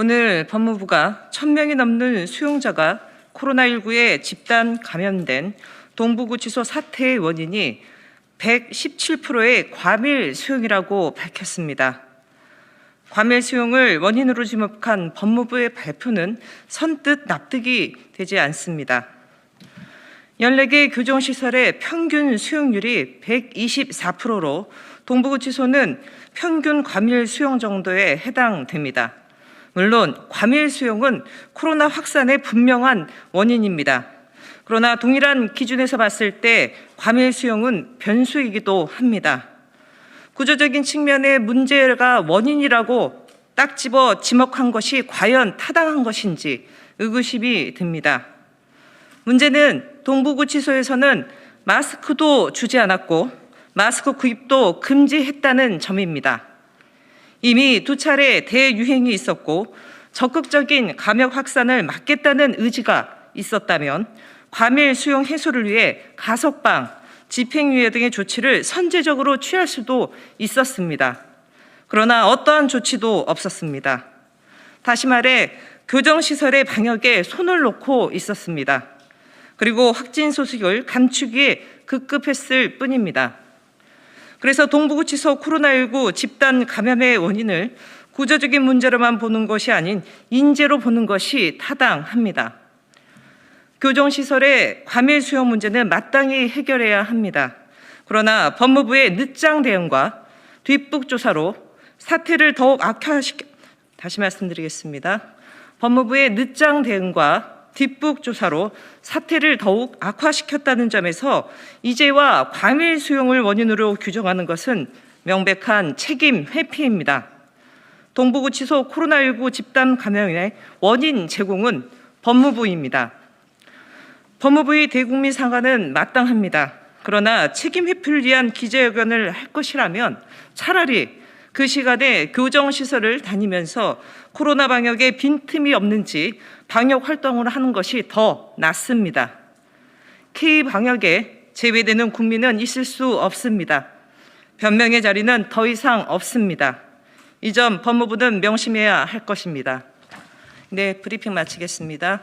오늘 법무부가 1,000명이 넘는 수용자가 코로나19에 집단 감염된 동부구치소 사태의 원인이 117%의 과밀 수용이라고 밝혔습니다. 과밀 수용을 원인으로 지목한 법무부의 발표는 선뜻 납득이 되지 않습니다. 14개 교정시설의 평균 수용률이 124%로 동부구치소는 평균 과밀 수용 정도에 해당됩니다. 물론 과밀 수용은 코로나 확산의 분명한 원인입니다. 그러나 동일한 기준에서 봤을 때 과밀 수용은 변수이기도 합니다. 구조적인 측면의 문제가 원인이라고 딱 집어 지목한 것이 과연 타당한 것인지 의구심이 듭니다. 문제는 동부구치소에서는 마스크도 주지 않았고 마스크 구입도 금지했다는 점입니다. 이미 2차례 대유행이 있었고 적극적인 감염 확산을 막겠다는 의지가 있었다면 과밀 수용 해소를 위해 가석방, 집행유예 등의 조치를 선제적으로 취할 수도 있었습니다. 그러나 어떠한 조치도 없었습니다. 다시 말해 교정시설의 방역에 손을 놓고 있었습니다. 그리고 확진 소식을 감추기에 급급했을 뿐입니다. 그래서 동부구치소 코로나19 집단 감염의 원인을 구조적인 문제로만 보는 것이 아닌 인재로 보는 것이 타당합니다. 교정시설의 과밀 수용 문제는 마땅히 해결해야 합니다. 그러나 법무부의 늦장 대응과 뒷북 조사로 사태를 더욱 다시 말씀드리겠습니다. 법무부의 늦장 대응과 뒷북 조사로 사태를 더욱 악화시켰다는 점에서 이제와 과밀 수용을 원인으로 규정하는 것은 명백한 책임 회피입니다. 동부구치소 코로나19 집단 감염의 원인 제공은 법무부입니다. 법무부의 대국민 사과는 마땅합니다. 그러나 책임 회피를 위한 기자회견을 할 것이라면 차라리 그 시간에 교정시설을 다니면서 코로나 방역에 빈틈이 없는지 방역 활동을 하는 것이 더 낫습니다. K방역에 제외되는 국민은 있을 수 없습니다. 변명의 자리는 더 이상 없습니다. 이 점 법무부는 명심해야 할 것입니다. 네, 브리핑 마치겠습니다.